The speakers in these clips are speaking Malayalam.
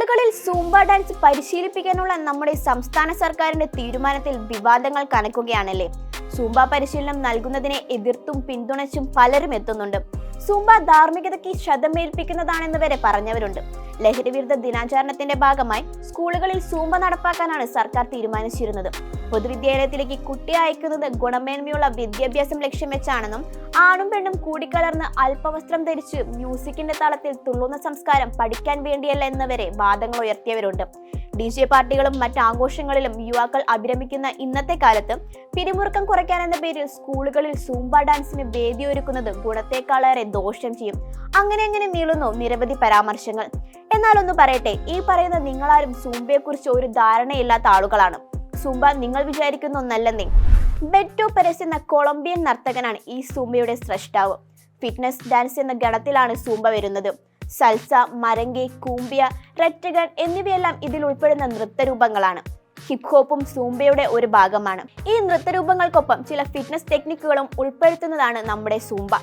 സ്കൂളുകളിൽ സൂംബ ഡാൻസ് പരിശീലിപ്പിക്കാനുള്ള നമ്മുടെ സംസ്ഥാന സർക്കാരിന്റെ തീരുമാനത്തിൽ വിവാദങ്ങൾ കനക്കുകയാണല്ലേ. സൂംബ പരിശീലനം നൽകുന്നതിനെ എതിർത്തും പിന്തുണച്ചും പലരും എത്തുന്നുണ്ട്. സൂംബ ധാർമ്മികതയ്ക്ക് ക്ഷതമേൽപ്പിക്കുന്നതാണെന്ന് വരെ പറഞ്ഞവരുണ്ട്. ലഹരിവിരുദ്ധ ദിനാചരണത്തിന്റെ ഭാഗമായി സ്കൂളുകളിൽ സൂംബ നടപ്പാക്കാനാണ് സർക്കാർ തീരുമാനിച്ചിരുന്നത്. പൊതുവിദ്യാലയത്തിലേക്ക് കുട്ടിയെ അയക്കുന്നത് ഗുണമേന്മയുള്ള വിദ്യാഭ്യാസം ലക്ഷ്യം വെച്ചാണെന്നും ആണും പെണ്ണും കൂടിക്കലർന്ന് അല്പവസ്ത്രം ധരിച്ച് മ്യൂസിക്കിന്റെ താളത്തിൽ തുള്ളുന്ന സംസ്കാരം പഠിക്കാൻ വേണ്ടിയല്ല എന്നവരെ വാദങ്ങൾ ഉയർത്തിയവരുണ്ട്. DJ പാർട്ടികളും മറ്റ് ആഘോഷങ്ങളിലും യുവാക്കൾ അഭിരമിക്കുന്ന ഇന്നത്തെ കാലത്ത് പിരിമുറുക്കം കുറയ്ക്കാനെന്ന പേരിൽ സ്കൂളുകളിൽ സൂംബ ഡാൻസിന് വേദിയൊരുക്കുന്നത് ഗുണത്തെക്കാളേറെ ദോഷം ചെയ്യും. അങ്ങനെ നീളുന്നു നിരവധി പരാമർശങ്ങൾ. എന്നാൽ ഒന്ന് പറയട്ടെ, ഈ പറയുന്ന നിങ്ങളാരും സൂംബയെക്കുറിച്ച് ഒരു ധാരണയില്ലാത്ത ആളുകളാണ്. സൂംബ നിങ്ങൾ വിചാരിക്കുന്ന ഒന്നല്ലെന്നേ. ബെറ്റോ പെരസ് എന്ന കൊളംബിയൻ നർത്തകനാണ് ഈ സൂംബയുടെ സ്രഷ്ടാവ്. ഫിറ്റ്നസ് ഡാൻസ് എന്ന ഗണത്തിലാണ് സൂംബ വരുന്നത്. സൽസ, മരങ്കെ, കൂമ്പിയ, റെറ്റഗൺ എന്നിവയെല്ലാം ഇതിൽ ഉൾപ്പെടുന്ന നൃത്തരൂപങ്ങളാണ്. ഹിപ് ഹോപ്പും സൂംബയുടെ ഒരു ഭാഗമാണ്. ഈ നൃത്തരൂപങ്ങൾക്കൊപ്പം ചില ഫിറ്റ്നസ് ടെക്നിക്കുകളും ഉൾപ്പെടുത്തുന്നതാണ് നമ്മുടെ സൂംബ.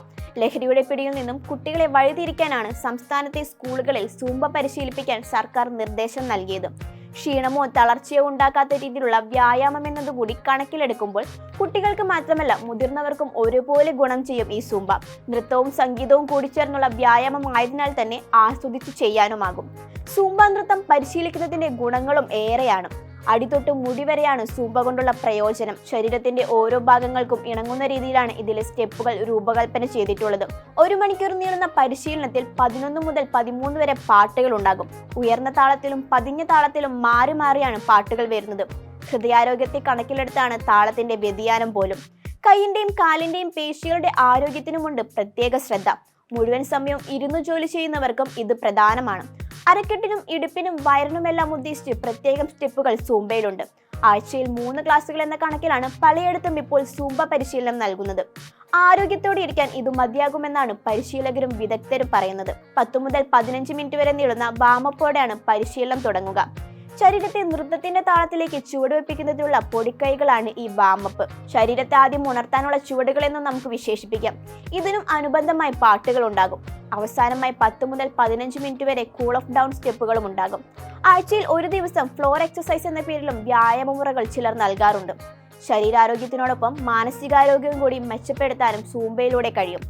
ലഹരിയുടെ പിടിയിൽ നിന്നും കുട്ടികളെ വഴിതിരിക്കാനാണ് സംസ്ഥാനത്തെ സ്കൂളുകളിൽ സൂംബ പരിശീലിപ്പിക്കാൻ സർക്കാർ നിർദ്ദേശം നൽകിയത്. ക്ഷീണമോ തളർച്ചയോ ഉണ്ടാക്കാത്ത രീതിയിലുള്ള വ്യായാമം എന്നതുകൂടി കണക്കിലെടുക്കുമ്പോൾ കുട്ടികൾക്ക് മാത്രമല്ല മുതിർന്നവർക്കും ഒരുപോലെ ഗുണം ചെയ്യും ഈ സൂംബ. നൃത്തവും സംഗീതവും കൂടിച്ചേർന്നുള്ള വ്യായാമം ആയതിനാൽ തന്നെ ആസ്വദിച്ച് ചെയ്യാനുമാകും. സൂംബ നൃത്തം പരിശീലിക്കുന്നതിന്റെ ഗുണങ്ങളും ഏറെയാണ്. അടിതൊട്ട് മുടി വരെയാണ് സൂംബ കൊണ്ടുള്ള പ്രയോജനം. ശരീരത്തിന്റെ ഓരോ ഭാഗങ്ങൾക്കും ഇണങ്ങുന്ന രീതിയിലാണ് ഇതിലെ സ്റ്റെപ്പുകൾ രൂപകൽപ്പന ചെയ്തിട്ടുള്ളത്. 1 മണിക്കൂർ നീളുന്ന പരിശീലനത്തിൽ 11 മുതൽ 13 വരെ പാട്ടുകൾ ഉണ്ടാകും. ഉയർന്ന താളത്തിലും പതിഞ്ഞ താളത്തിലും മാറി മാറിയാണ് പാട്ടുകൾ വരുന്നത്. ഹൃദയാരോഗ്യത്തെ കണക്കിലെടുത്താണ് താളത്തിന്റെ വ്യതിയാനം പോലും. കൈയിന്റെയും കാലിന്റെയും പേശികളുടെ ആരോഗ്യത്തിനുമുണ്ട് പ്രത്യേക ശ്രദ്ധ. മുഴുവൻ സമയവും ഇരുന്നു ജോലി ചെയ്യുന്നവർക്കും ഇത് പ്രധാനമാണ്. അരക്കെട്ടിനും ഇടുപ്പിനും വയറിനുമെല്ലാം ഉദ്ദേശിച്ച് പ്രത്യേകം സ്റ്റെപ്പുകൾ സൂംബയിലുണ്ട്. ആഴ്ചയിൽ 3 ക്ലാസുകൾ എന്ന കണക്കിലാണ് പലയിടത്തും ഇപ്പോൾ സൂംബ പരിശീലനം നൽകുന്നത്. ആരോഗ്യത്തോടെ ഇരിക്കാൻ ഇത് മതിയാകുമെന്നാണ് പരിശീലകരും വിദഗ്ധരും പറയുന്നത്. 10 മുതൽ 15 മിനിറ്റ് വരെ നീളുന്ന വാമപ്പോടെയാണ് പരിശീലനം തുടങ്ങുക. ശരീരത്തെ നൃത്തത്തിന്റെ താളത്തിലേക്ക് ചുവടുവെപ്പിക്കുന്നതിനുള്ള പൊടിക്കൈകളാണ് ഈ വാമപ്പ്. ശരീരത്തെ ആദ്യം ഉണർത്താനുള്ള ചുവടുകൾ എന്നും നമുക്ക് വിശേഷിപ്പിക്കാം. ഇതിനും അനുബന്ധമായി പാട്ടുകൾ ഉണ്ടാകും. അവസാനമായി 10 മുതൽ 15 മിനിറ്റ് വരെ കൂൾ ഓഫ് ഡൗൺ സ്റ്റെപ്പുകളും ഉണ്ടാകും. ആഴ്ചയിൽ ഒരു ദിവസം ഫ്ലോർ എക്സസൈസ് എന്ന പേരിലും വ്യായാമ മുറകൾ ചിലർ നൽകാറുണ്ട്. ശരീരാരോഗ്യത്തിനോടൊപ്പം മാനസികാരോഗ്യവും കൂടി മെച്ചപ്പെടുത്താനും സൂംബയിലൂടെ കഴിയും.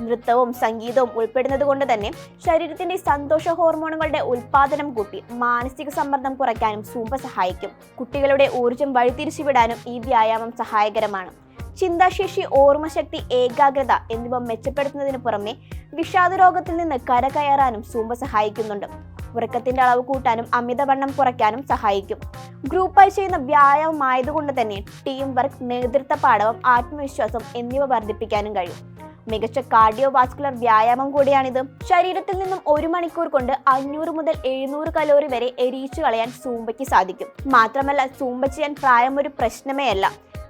നൃത്തവും സംഗീതവും ഉൾപ്പെടുന്നത് കൊണ്ട് തന്നെ ശരീരത്തിന്റെ സന്തോഷ ഹോർമോണുകളുടെ ഉൽപാദനം കൂട്ടി മാനസിക സമ്മർദ്ദം കുറയ്ക്കാനും സൂംബ സഹായിക്കും. കുട്ടികളുടെ ഊർജം വഴിതിരിച്ചുവിടാനും ഈ വ്യായാമം സഹായകരമാണ്. ചിന്താശേഷി, ഓർമ്മശക്തി, ഏകാഗ്രത എന്നിവ മെച്ചപ്പെടുത്തുന്നതിന് പുറമെ വിഷാദ രോഗത്തിൽ നിന്ന് കരകയറാനും സൂംബ സഹായിക്കുന്നുണ്ട്. ഉറക്കത്തിന്റെ അളവ് കൂട്ടാനും അമിതവണ്ണം കുറയ്ക്കാനും സഹായിക്കും. ഗ്രൂപ്പായി ചെയ്യുന്ന വ്യായാമം ആയതുകൊണ്ട് തന്നെ ടീം വർക്ക്, നേതൃത്വ പാടവം, ആത്മവിശ്വാസം എന്നിവ വർദ്ധിപ്പിക്കാനും കഴിയും. മികച്ച കാർഡിയോ വാസ്കുലർ വ്യായാമം കൂടിയാണിത്. ശരീരത്തിൽ നിന്നും 1 മണിക്കൂർ കൊണ്ട് 500 മുതൽ 700 കലോറി വരെ എരിയിച്ചു കളയാൻ സൂംബയ്ക്ക് സാധിക്കും. മാത്രമല്ല സൂംബ ചെയ്യാൻ പ്രായം ഒരു പ്രശ്നമേ അല്ല.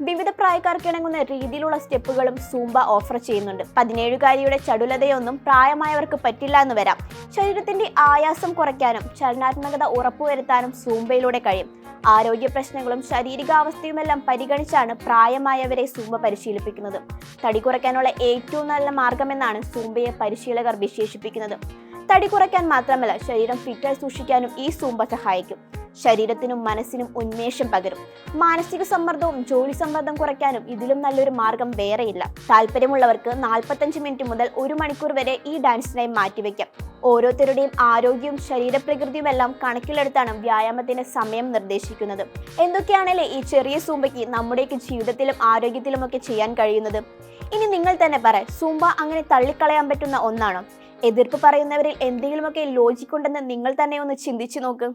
വിവിധ പ്രായക്കാർക്ക് ഇണങ്ങുന്ന രീതിയിലുള്ള സ്റ്റെപ്പുകളും സൂംബ ഓഫർ ചെയ്യുന്നുണ്ട്. 17-കാരിയുടെ ചടുലതയൊന്നും പ്രായമായവർക്ക് പറ്റില്ല എന്ന് വരാം. ശരീരത്തിന്റെ ആയാസം കുറയ്ക്കാനും ചലനാത്മകത ഉറപ്പുവരുത്താനും സൂംബയിലൂടെ കഴിയും. ആരോഗ്യ പ്രശ്നങ്ങളും ശാരീരികാവസ്ഥയുമെല്ലാം പരിഗണിച്ചാണ് പ്രായമായവരെ സൂംബ പരിശീലിപ്പിക്കുന്നത്. തടി കുറയ്ക്കാനുള്ള ഏറ്റവും നല്ല മാർഗമെന്നാണ് സൂംബയെ പരിശീലകർ വിശേഷിപ്പിക്കുന്നത്. തടി കുറയ്ക്കാൻ മാത്രമല്ല ശരീരം ഫിറ്റായി സൂക്ഷിക്കാനും ഈ സൂംബ സഹായിക്കും. ശരീരത്തിനും മനസ്സിനും ഉന്മേഷം പകരും. മാനസിക സമ്മർദ്ദവും ജോലി സമ്മർദ്ദം കുറയ്ക്കാനും ഇതിലും നല്ലൊരു മാർഗം വേറെയില്ല. താല്പര്യമുള്ളവർക്ക് 45 മിനിറ്റ് മുതൽ 1 മണിക്കൂർ വരെ ഈ ഡാൻസിനായി മാറ്റിവെക്കാം. ഓരോരുത്തരുടെയും ആരോഗ്യവും ശരീരപ്രകൃതിയും എല്ലാം കണക്കിലെടുത്താണ് വ്യായാമത്തിന്റെ സമയം നിർദ്ദേശിക്കുന്നത്. എന്തൊക്കെയാണല്ലേ ഈ ചെറിയ സൂംബയ്ക്ക് നമ്മുടെയൊക്കെ ജീവിതത്തിലും ആരോഗ്യത്തിലുമൊക്കെ ചെയ്യാൻ കഴിയുന്നത്? ഇനി നിങ്ങൾ തന്നെ പറ, സൂംബ അങ്ങനെ തള്ളിക്കളയാൻ പറ്റുന്ന ഒന്നാണോ? എതിർപ്പ് പറയുന്നവരിൽ എന്തെങ്കിലുമൊക്കെ ലോജിക് ഉണ്ടെന്ന് നിങ്ങൾ തന്നെ ഒന്ന് ചിന്തിച്ചു നോക്ക്.